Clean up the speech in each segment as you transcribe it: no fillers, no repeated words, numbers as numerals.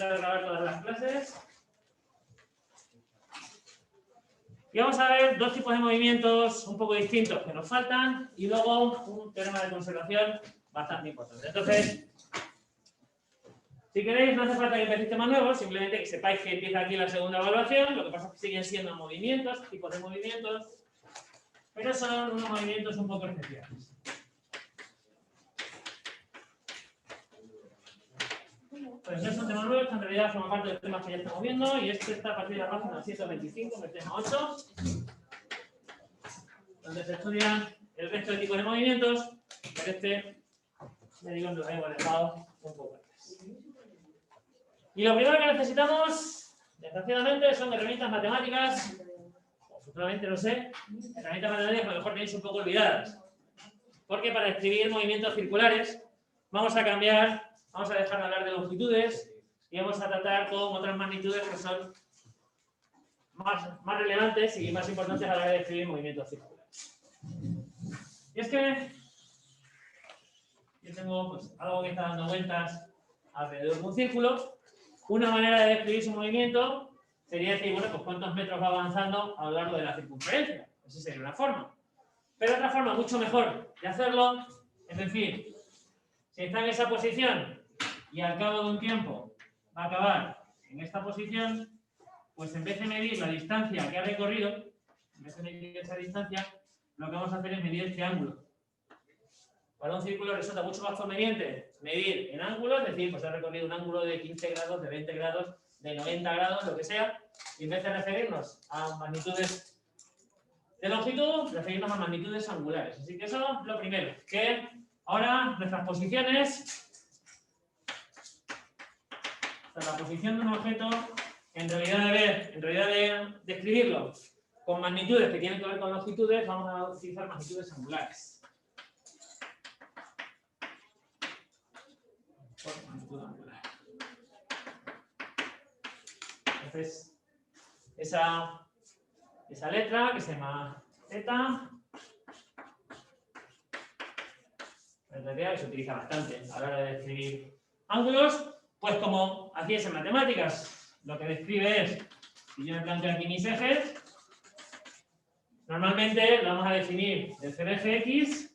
a grabar todas las clases. Y vamos a ver dos tipos de movimientos un poco distintos que nos faltan y luego un teorema de conservación bastante importante. Entonces, si queréis, no hace falta que empecéis temas nuevos, simplemente que sepáis que empieza aquí la segunda evaluación. Lo que pasa es que siguen siendo movimientos, tipos de movimientos, pero son unos movimientos un poco especiales. Pues no son temas nuevos, que en realidad forman parte de los temas que ya estamos viendo, y este está a partir de la página 125, el tema 8, donde se estudian el resto de tipos de movimientos, pero este, me digo, lo hemos dejado un poco antes. Y lo primero que necesitamos, desgraciadamente, son herramientas matemáticas, o futuramente, no sé, herramientas matemáticas que a lo mejor tenéis un poco olvidadas. Porque para escribir movimientos circulares, vamos a dejar de hablar de longitudes y vamos a tratar con otras magnitudes que son más relevantes y más importantes a la hora de escribir movimientos circulares. Y es que yo tengo pues, algo que está dando vueltas alrededor de un círculo. Una manera de describir su movimiento sería decir, bueno, pues cuántos metros va avanzando a lo largo de la circunferencia. Esa sería una forma. Pero otra forma mucho mejor de hacerlo es decir, si está en esa posición y al cabo de un tiempo va a acabar en esta posición, pues en vez de medir la distancia que ha recorrido, en vez de medir esa distancia, lo que vamos a hacer es medir este ángulo. Para un círculo resulta mucho más conveniente medir en ángulos, es decir, pues ha recorrido un ángulo de 15 grados, de 20 grados, de 90 grados, lo que sea, y en vez de referirnos a magnitudes de longitud, referirnos a magnitudes angulares. Así que eso es lo primero, que ahora nuestras posiciones, o sea, la posición de un objeto, en realidad de describirlo con magnitudes que tienen que ver con longitudes, vamos a utilizar magnitudes angulares. Por magnitud angular. Entonces, esa letra que se llama θ, en realidad se utiliza bastante a la hora de describir ángulos, pues como hacíais en matemáticas, lo que describe es, si yo me planteo aquí mis ejes, normalmente lo vamos a definir desde el eje X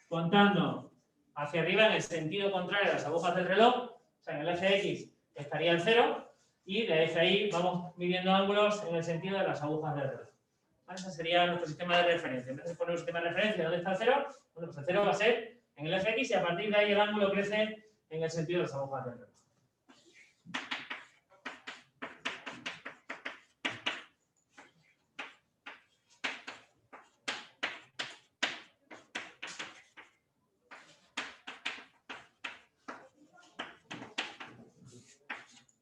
contando hacia arriba en el sentido contrario a las agujas del reloj, o sea, en el eje X estaría el 0 y desde ahí vamos midiendo ángulos en el sentido de las agujas del reloj. ¿Vale? Ese sería nuestro sistema de referencia. En vez de poner un sistema de referencia ¿dónde está el 0? Bueno, pues el 0 va a ser en el eje X y a partir de ahí el ángulo crece en el sentido de las agujas del reloj.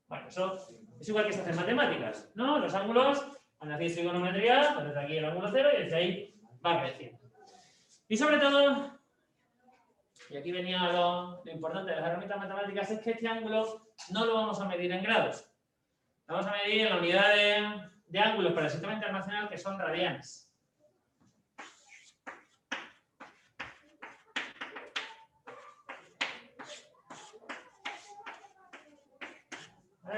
Bueno, eso es igual que se hace en matemáticas, ¿no? Los ángulos, cuando hacéis trigonometría, pues desde aquí el ángulo 0 y desde ahí va creciendo. Y sobre todo, y aquí venía lo importante de las herramientas matemáticas, es que este ángulo no lo vamos a medir en grados. Lo vamos a medir en la unidad de ángulos para el sistema internacional, que son radianes.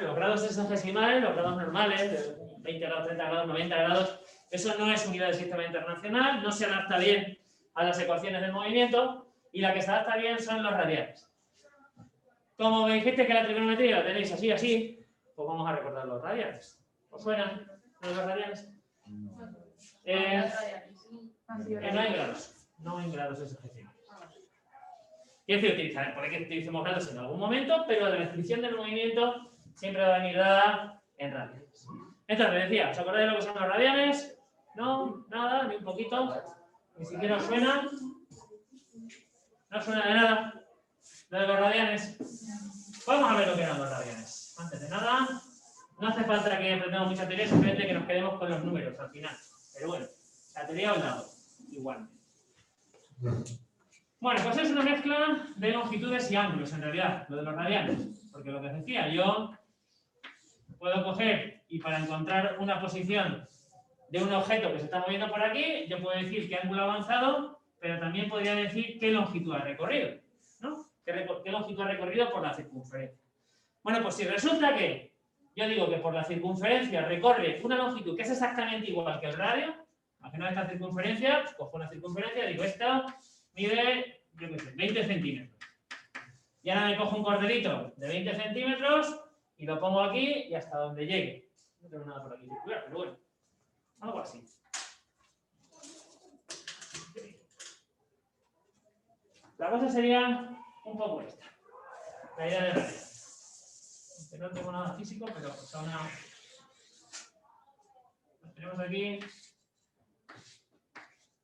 Los grados sexagesimales, los grados normales, de 20 grados, 30 grados, 90 grados, eso no es unidad del sistema internacional, no se adapta bien a las ecuaciones del movimiento y la que se adapta bien son los radianes. Como me dijiste que la trigonometría la tenéis así, así, pues vamos a recordar los radianes. ¿Os suenan los radianes? No hay grados, no hay grados sexagesimales. Quiero decir, utilizar, puede que utilicemos grados en algún momento, pero la descripción del movimiento siempre va a venir dada en radianes. Entonces, me decía, ¿os acordáis de lo que son los radianes? No, nada, ni un poquito. Ni siquiera os suena. No suena de nada. Lo de los radianes. Vamos a ver lo que eran los radianes. Antes de nada, no hace falta que aprendamos mucha teoría, simplemente que nos quedemos con los números al final. Pero bueno, la teoría a un lado, igual. Bueno, pues es una mezcla de longitudes y ángulos, en realidad, lo de los radianes. Porque lo que os decía, yo puedo coger y para encontrar una posición de un objeto que se está moviendo por aquí, yo puedo decir qué ángulo ha avanzado, pero también podría decir qué longitud ha recorrido, ¿no? ¿Qué longitud ha recorrido por la circunferencia? Bueno, pues si resulta que yo digo que por la circunferencia recorre una longitud que es exactamente igual que el radio, imaginaos esta circunferencia, pues cojo una circunferencia, digo, esta mide, yo qué sé, 20 centímetros. Y ahora me cojo un corderito de 20 centímetros y lo pongo aquí y hasta donde llegue. No tengo nada por aquí circular, pero bueno, algo así. La cosa sería un poco esta, la idea de radio. Que no tengo nada físico, pero son una... Tenemos aquí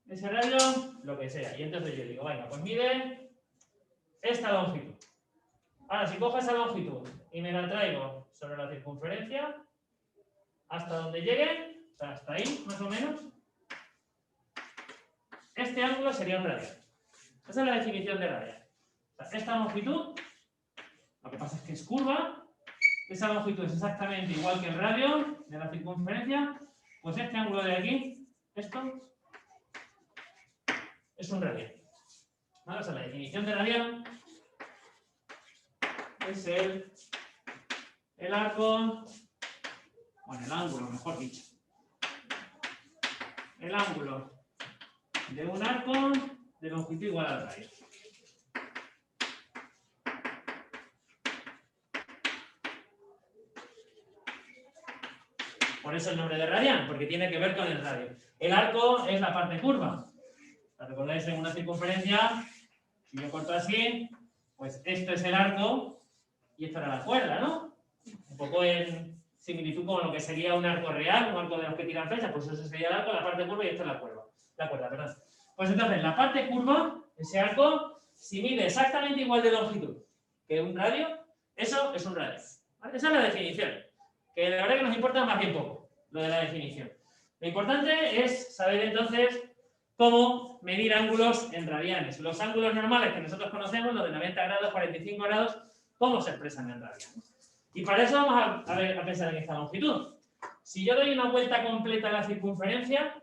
ese radio, lo que sea. Y entonces yo digo, venga, pues mide esta longitud. Ahora, si cojo esa longitud y me la traigo sobre la circunferencia, hasta donde llegue, o sea, hasta ahí, más o menos, este ángulo sería un radian. Esa es la definición de radian. O sea, esta longitud, lo que pasa es que es curva, esa longitud es exactamente igual que el radio de la circunferencia, pues este ángulo de aquí, esto, es un radian. ¿Vale? O sea, la definición de radian es el arco, bueno, el ángulo, mejor dicho. El ángulo de un arco de longitud igual al radio. Por eso el nombre de radian, porque tiene que ver con el radio. El arco es la parte curva. ¿Recordáis en una circunferencia? Si yo corto así, pues esto es el arco y esto era la cuerda, ¿no? Un poco en similitud con lo que sería un arco real, un arco de los que tiran flechas, pues eso sería el arco, la parte curva y esto es la cuerda, perdón. Pues entonces, la parte curva, ese arco, si mide exactamente igual de longitud que un radio, eso es un radio. ¿Vale? Esa es la definición. Que la verdad que nos importa más bien poco, lo de la definición. Lo importante es saber entonces cómo medir ángulos en radianes. Los ángulos normales que nosotros conocemos, los de 90 grados, 45 grados, ¿cómo se expresan en radianes? Y para eso vamos a pensar en esta longitud. Si yo doy una vuelta completa a la circunferencia,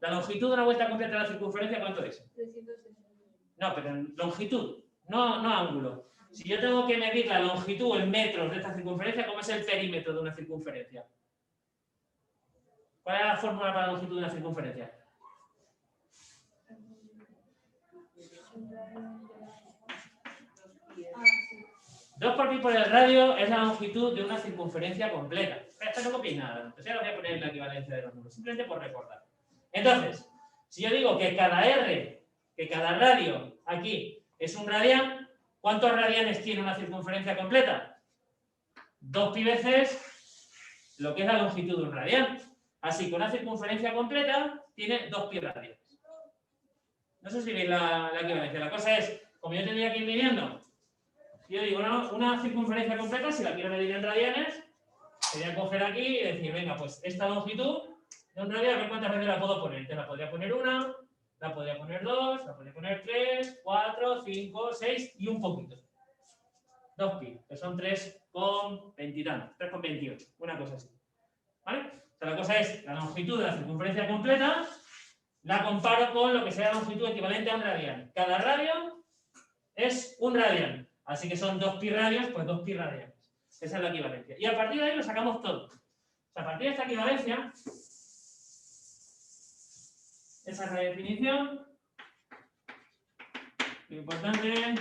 la longitud de una vuelta completa a la circunferencia, ¿cuánto es? 360. No, pero en longitud, no ángulo. Si yo tengo que medir la longitud en metros de esta circunferencia, ¿cómo es el perímetro de una circunferencia? ¿Cuál es la fórmula para la longitud de una circunferencia? 2 por pi por el radio es la longitud de una circunferencia completa. Esto no copiéis nada, entonces ahora voy a poner la equivalencia de los números, simplemente por recordar. Entonces, si yo digo que cada R, que cada radio aquí es un radian, ¿cuántos radianes tiene una circunferencia completa? 2 pi veces lo que es la longitud de un radian. Así que una circunferencia completa tiene 2 pi radianes. No sé si veis la equivalencia. La cosa es, como yo tendría que ir midiendo, yo digo, una circunferencia completa, si la quiero medir en radianes, sería coger aquí y decir, venga, pues esta longitud de un radian, a ver cuántas veces la puedo poner. Entonces la podría poner 1, la podría poner 2, la podría poner 3, 4, 5, 6 y un poquito. 2 pi, que son 3,20 y tanto, 3,28, una cosa así. ¿Vale? O sea, la cosa es, la longitud de la circunferencia completa la comparo con lo que sea la longitud equivalente a un radian. Cada radio es un radian. Así que son 2 pi radios, pues 2 pi radianes. Esa es la equivalencia. Y a partir de ahí lo sacamos todo. O sea, a partir de esta equivalencia, esa es la definición. Lo importante,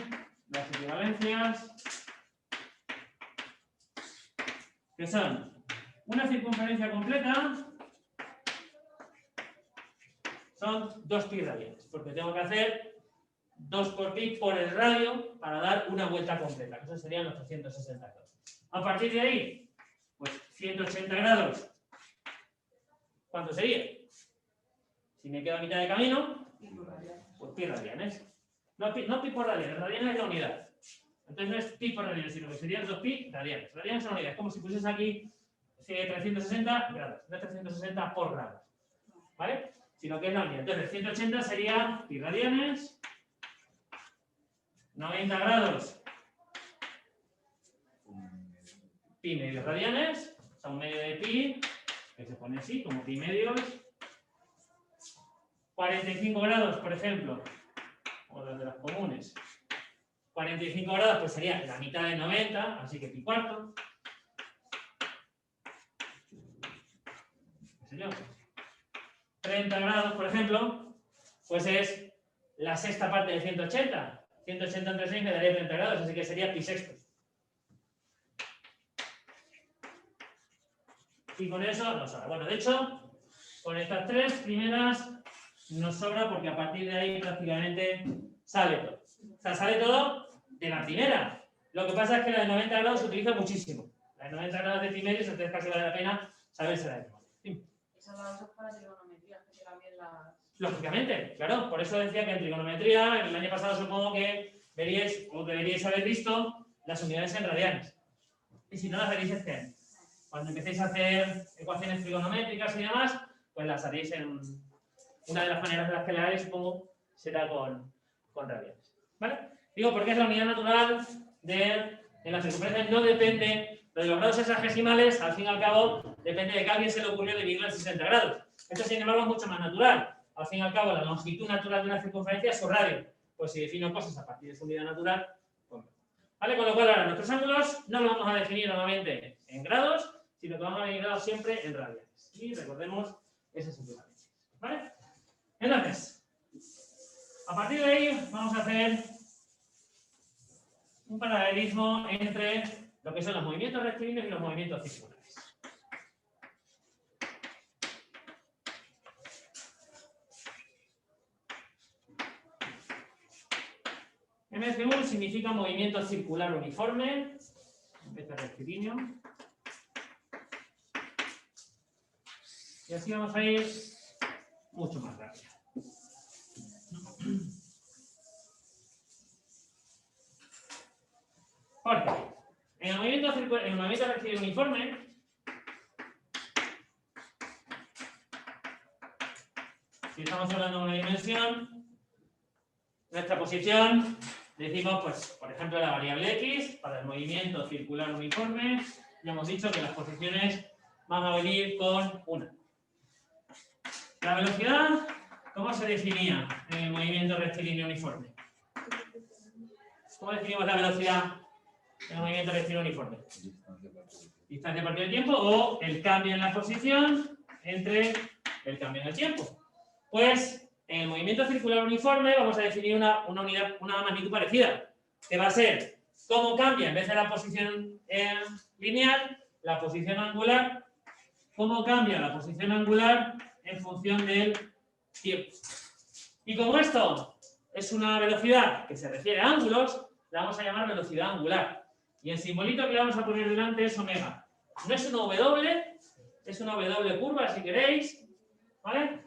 las equivalencias, que son una circunferencia completa, son 2 pi radianes, porque tengo que hacer 2 por pi por el radio para dar una vuelta completa, que eso serían los 360 grados. A partir de ahí, pues 180 grados, ¿cuánto sería? Si me queda a mitad de camino, pues pi radianes. No pi por radianes, radianes es la unidad. Entonces no es pi por radianes, sino que serían 2 pi radianes. Radianes son unidades, como si pusieses aquí 360 grados, no 360 por grados. ¿Vale? Sino que es la unidad. Entonces 180 sería pi radianes, 90 grados, pi medios radianes, o sea, un medio de pi, que se pone así, como pi medios. 45 grados, por ejemplo, o las de las comunes, 45 grados pues sería la mitad de 90, así que pi cuarto. ¿Qué sé yo? 30 grados, por ejemplo, pues es la sexta parte de 180. 180 entre 6 me daría 30 grados, así que sería pi sextos. Y con eso nos sobra. Bueno, de hecho, con estas tres primeras nos sobra porque a partir de ahí prácticamente sale todo. O sea, sale todo de la primera. Lo que pasa es que la de 90 grados se utiliza muchísimo. La de 90 grados de primerios, entonces casi vale la pena saberse la de memoria. Sí. Esa la usas para trigonometría, que también las... Lógicamente, claro. Por eso decía que en trigonometría, el año pasado supongo que veríais o deberíais haber visto las unidades en radianes. Y si no las veréis este año. Cuando empecéis a hacer ecuaciones trigonométricas y demás, pues las haréis en una de las maneras de las que la haréis, supongo, será con radianes. ¿Vale? Digo, porque es la unidad natural de la circunferencia, no depende, lo de los grados sexagesimales, al fin y al cabo, depende de que a alguien se le ocurrió dividirlo en 60 grados. Esto, sin embargo, es mucho más natural. Al fin y al cabo, la longitud natural de una circunferencia es su radio. Pues si defino cosas a partir de su unidad natural, pues ¿vale? Con lo cual, ahora nuestros ángulos no los vamos a definir nuevamente en grados, sino que vamos a definir siempre en radianes. Y recordemos esas equivalencias. ¿Vale? Entonces, a partir de ahí vamos a hacer un paralelismo entre lo que son los movimientos rectilíneos y los movimientos circulares. MCU significa movimiento circular uniforme, en vez de rectilíneo. Y así vamos a ir mucho más rápido. Porque en el movimiento rectilíneo uniforme, si estamos hablando de una dimensión, nuestra posición, decimos, pues, por ejemplo, la variable x para el movimiento circular uniforme. Ya hemos dicho que las posiciones van a venir con una. La velocidad, ¿cómo se definía en el movimiento rectilíneo uniforme? ¿Cómo definimos la velocidad en el movimiento rectilíneo uniforme? Distancia partido del tiempo o el cambio en la posición entre el cambio en el tiempo. Pues en el movimiento circular uniforme vamos a definir una magnitud parecida, que va a ser cómo cambia en vez de la posición lineal, la posición angular, cómo cambia la posición angular en función del tiempo. Y como esto es una velocidad que se refiere a ángulos, la vamos a llamar velocidad angular. Y el simbolito que le vamos a poner delante es omega. No es una W, es una W curva si queréis. ¿Vale?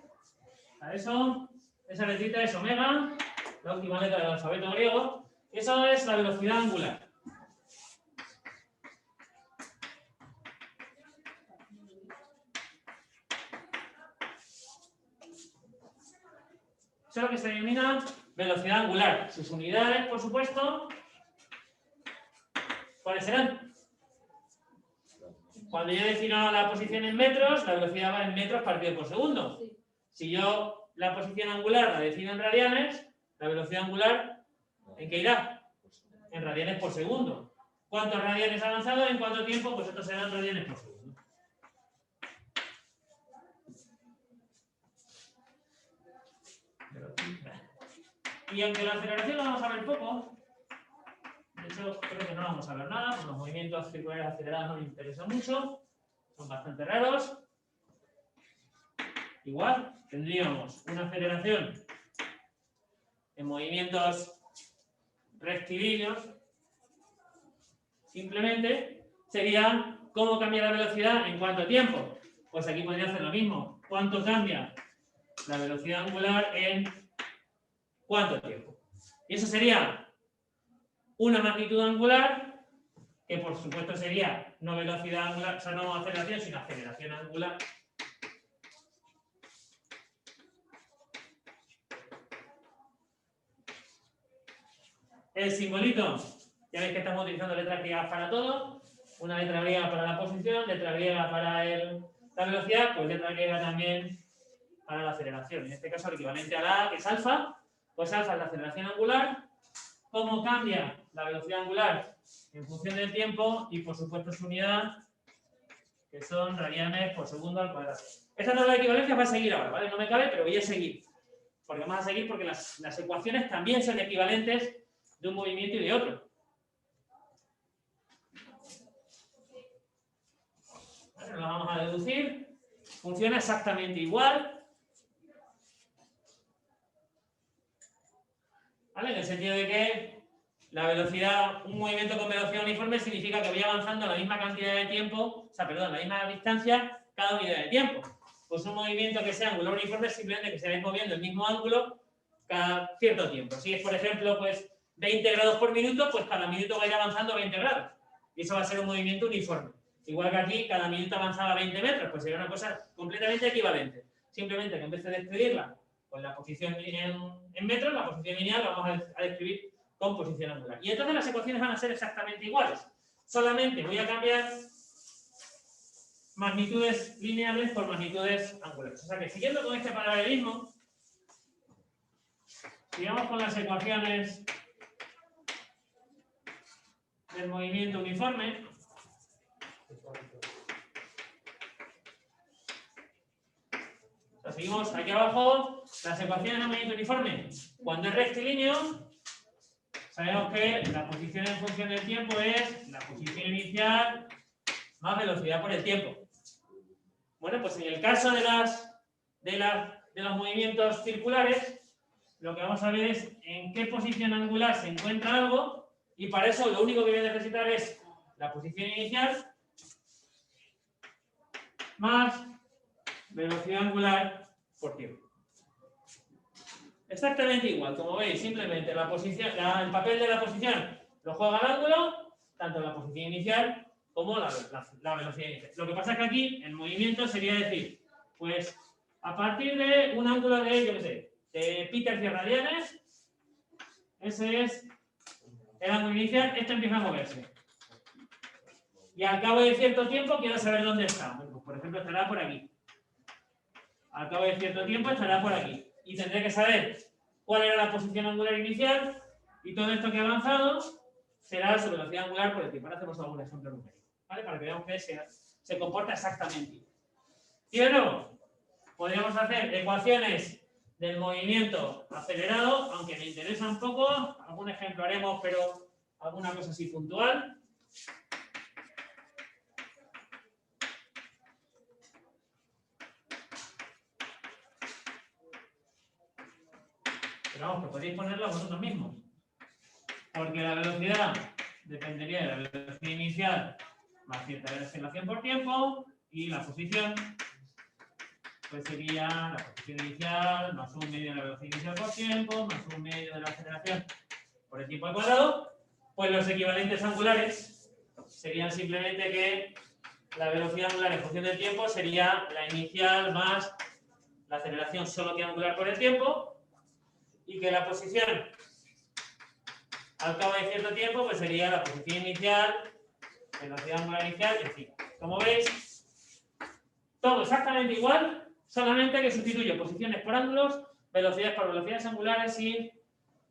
Para eso, esa letrita es omega, la última letra del alfabeto griego. Eso es la velocidad angular. Eso es lo que se denomina velocidad angular. Sus unidades, por supuesto, ¿cuáles serán? Cuando yo defino la posición en metros, la velocidad va en metros partido por segundo. Si yo la posición angular la defino en radianes, la velocidad angular, ¿en qué irá? En radianes por segundo. ¿Cuántos radianes ha avanzado? ¿En cuánto tiempo? Pues estos serán radianes por segundo. Y aunque la aceleración la vamos a ver poco, de hecho creo que no vamos a ver nada, porque los movimientos circulares acelerados no me interesan mucho, son bastante raros. Igual tendríamos una aceleración en movimientos rectilíneos, simplemente sería cómo cambia la velocidad en cuánto tiempo. Pues aquí podría hacer lo mismo. ¿Cuánto cambia la velocidad angular en cuánto tiempo? Y eso sería una magnitud angular, que por supuesto sería no velocidad angular, o sea, no aceleración, sino aceleración angular. El simbolito, ya veis que estamos utilizando letras griegas para todo. Una letra griega para la posición, letra griega para la velocidad, pues letra griega también para la aceleración. En este caso el equivalente a la A, que es alfa, pues alfa es la aceleración angular. ¿Cómo cambia la velocidad angular en función del tiempo y, por supuesto, su unidad, que son radianes por segundo al cuadrado. Esta tabla de equivalencia va a seguir ahora, ¿vale? No me cabe, pero voy a seguir. Porque vamos a seguir porque las ecuaciones también son equivalentes de un movimiento y de otro. Vale, lo vamos a deducir. Funciona exactamente igual. ¿Vale? En el sentido de que la velocidad, un movimiento con velocidad uniforme significa que voy avanzando la misma cantidad de tiempo, la misma distancia cada unidad de tiempo. Pues un movimiento que sea angular uniforme es simplemente que se vaya moviendo el mismo ángulo cada cierto tiempo. Si es, por ejemplo, pues 20 grados por minuto, pues cada minuto va a ir avanzando 20 grados. Y eso va a ser un movimiento uniforme. Igual que aquí, cada minuto avanzaba 20 metros, pues sería una cosa completamente equivalente. Simplemente que en vez de describirla con la posición en metros, la posición lineal la vamos a describir con posición angular. Y entonces las ecuaciones van a ser exactamente iguales. Solamente voy a cambiar magnitudes lineales por magnitudes angulares. O sea que siguiendo con este paralelismo, sigamos con las ecuaciones del movimiento uniforme. O sea, seguimos aquí abajo, las ecuaciones del movimiento uniforme. Cuando es rectilíneo, sabemos que la posición en función del tiempo es la posición inicial más velocidad por el tiempo. Bueno, pues en el caso de los movimientos circulares, lo que vamos a ver es en qué posición angular se encuentra algo, y para eso lo único que voy a necesitar es la posición inicial más velocidad angular por tiempo. Exactamente igual, como veis, simplemente la posición, el papel de la posición lo juega el ángulo, tanto la posición inicial como la velocidad inicial. Lo que pasa es que aquí el movimiento sería decir, pues a partir de un ángulo de, yo qué sé, de pi tercios radianes, ese es el ángulo inicial, esto empieza a moverse. Y al cabo de cierto tiempo quiero saber dónde está. Bueno, pues por ejemplo estará por aquí. Al cabo de cierto tiempo estará por aquí. Y tendré que saber cuál era la posición angular inicial y todo esto que ha avanzado será su velocidad angular por el tiempo. Ahora hacemos algún ejemplo numérico, ¿vale? Para que veamos que se comporta exactamente igual. Y de nuevo, podríamos hacer ecuaciones del movimiento acelerado, aunque me interesa un poco. Algún ejemplo haremos, pero alguna cosa así puntual. Pero vamos, que podéis ponerlo vosotros mismos. Porque la velocidad dependería de la velocidad inicial más cierta aceleración por tiempo, y la posición pues sería la posición inicial más un medio de la velocidad inicial por tiempo, más un medio de la aceleración por el tiempo al cuadrado. Pues los equivalentes angulares serían simplemente que la velocidad angular en función del tiempo sería la inicial más la aceleración solo que angular por el tiempo, y que la posición al cabo de cierto tiempo pues sería la posición inicial, velocidad angular inicial, en fin. Como veis, todo exactamente igual, solamente que sustituyo posiciones por ángulos, velocidades por velocidades angulares y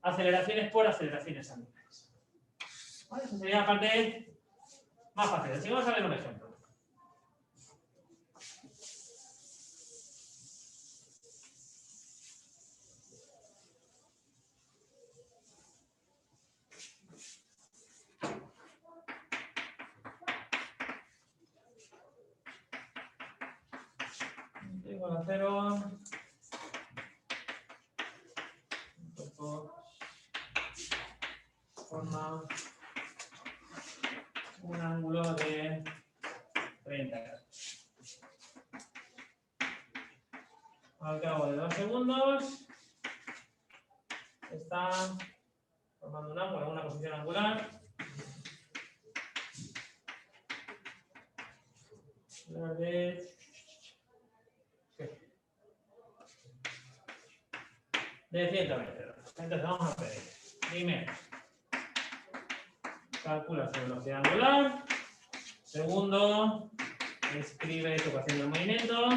aceleraciones por aceleraciones angulares. ¿Vale? Esa sería la parte más fácil. Así vamos a ver un ejemplo. Igual a 0. Forma un ángulo de 30 grados. Al cabo de 2 segundos está formando un ángulo en una posición angular de 120 grados. Entonces vamos a pedir primero calcula su velocidad angular. Segundo, escribe su ecuación del movimiento.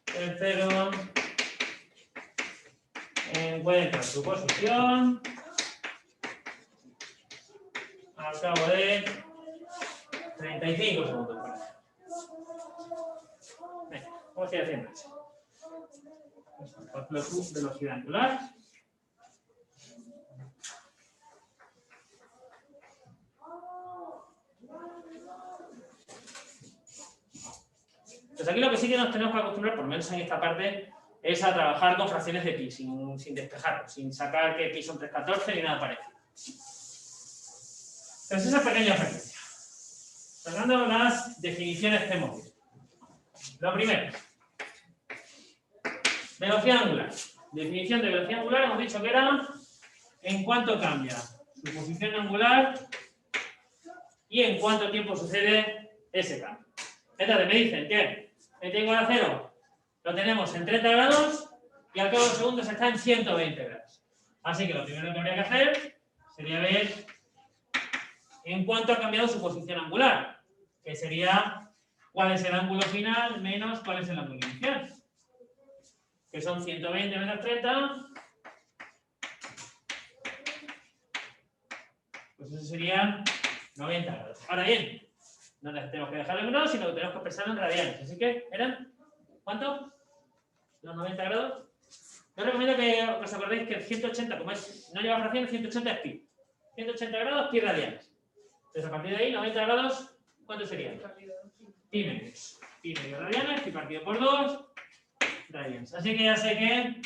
Tercero, encuentra su posición al cabo de 35 segundos. Venga, vamos a ir haciendo eso. Calculo tu velocidad angular. Pues aquí lo que sí que nos tenemos que acostumbrar, por lo menos en esta parte, es a trabajar con fracciones de pi, sin despejarlo, sin sacar que pi son 3,14 ni nada parecido. Entonces, esa pequeña ejercicio. Sacando las definiciones que hemos visto. Lo primero, velocidad angular. Definición de velocidad angular, hemos dicho que era en cuánto cambia su posición angular y en cuánto tiempo sucede ese cambio. Entonces, me dicen que el t igual a 0 lo tenemos en 30 grados y al cabo de segundos está en 120 grados. Así que lo primero que habría que hacer sería ver en cuánto ha cambiado su posición angular, que sería cuál es el ángulo final menos cuál es el ángulo inicial, que son 120 menos 30, pues eso sería 90 grados. Ahora bien, no tenemos que dejarlo en grados, sino que tenemos que expresarlo en radianes. Así que, ¿eran cuánto? Los 90 grados. Yo os recomiendo que os acordéis que el 180, como es, no lleva fracciones, 180 es pi. 180 grados, pi radianes. Entonces, a partir de ahí, 90 grados, ¿cuánto sería? Pi medios. Pi medios radianes, pi partido por 2 radianes. Así que ya sé que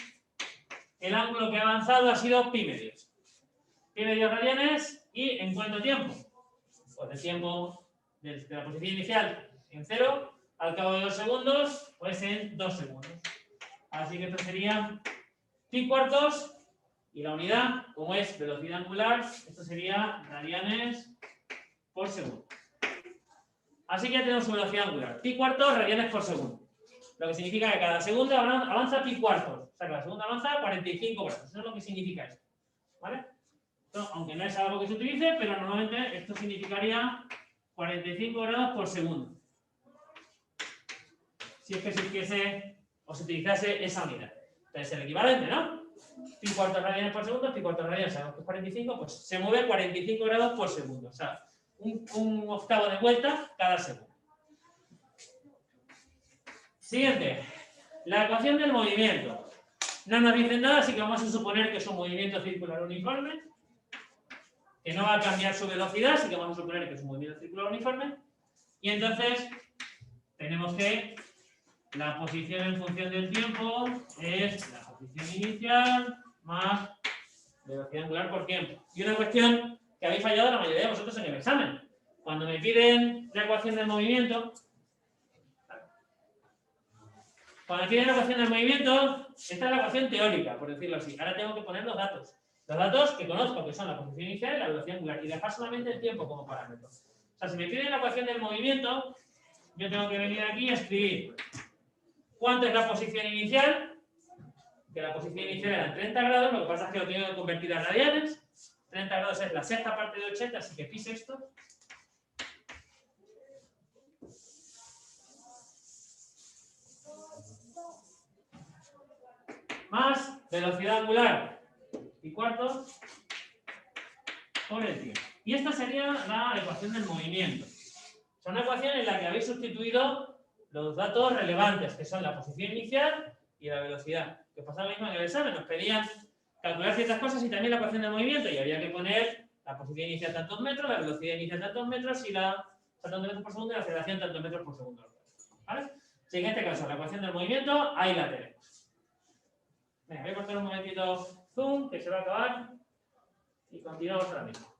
el ángulo que ha avanzado ha sido pi medios. Pi medios radianes, ¿y en cuánto tiempo? Pues el tiempo de la posición inicial en 0, al cabo de 2 segundos, pues en 2 segundos. Así que esto sería pi cuartos, y la unidad, como es velocidad angular, esto sería radianes por segundo. Así que ya tenemos su velocidad angular. Pi cuartos, radianes por segundo. Lo que significa que cada segundo avanza pi cuartos. O sea, que cada segundo avanza 45 grados. Eso es lo que significa esto. ¿Vale? Esto, aunque no es algo que se utilice, pero normalmente esto significaría 45 grados por segundo. Si es que se hiciese o se utilizase esa unidad. Entonces, el equivalente, ¿no? Pi cuartos radianes por segundo, pi cuartos radianes, sabemos que es 45, pues se mueve 45 grados por segundo. O sea, un octavo de vuelta cada segundo. Siguiente. La ecuación del movimiento. No nos dicen nada, así que vamos a suponer que es un movimiento circular uniforme, que no va a cambiar su velocidad, así que vamos a suponer que es un movimiento circular uniforme. Y entonces tenemos que la posición en función del tiempo es la posición inicial más velocidad angular por tiempo. Y una cuestión que habéis fallado la mayoría de vosotros en el examen. Cuando me piden la ecuación del movimiento, esta es la ecuación teórica, por decirlo así. Ahora tengo que poner los datos. Los datos que conozco, que son la posición inicial y la velocidad angular, y dejar solamente el tiempo como parámetro. O sea, si me piden la ecuación del movimiento, yo tengo que venir aquí y escribir cuánto es la posición inicial, que la posición inicial era 30 grados, lo que pasa es que lo tengo que convertir a radianes. 30 grados es la sexta parte de 80, así que pi sexto. Más velocidad angular, pi cuartos, por el tiempo. Y esta sería la ecuación del movimiento. Es una ecuación en la que habéis sustituido los datos relevantes, que son la posición inicial y la velocidad. Que pasaba lo mismo en el examen, nos pedían calcular ciertas cosas y también la ecuación del movimiento, y había que poner la posición inicial tantos metros, la velocidad inicial tantos metros y la tantos metros por segundo y la aceleración tantos metros por segundo. ¿Vale? Si en este caso la ecuación del movimiento, ahí la tenemos. Venga, voy a cortar un momentito Zoom, que se va a acabar, y continuamos ahora mismo.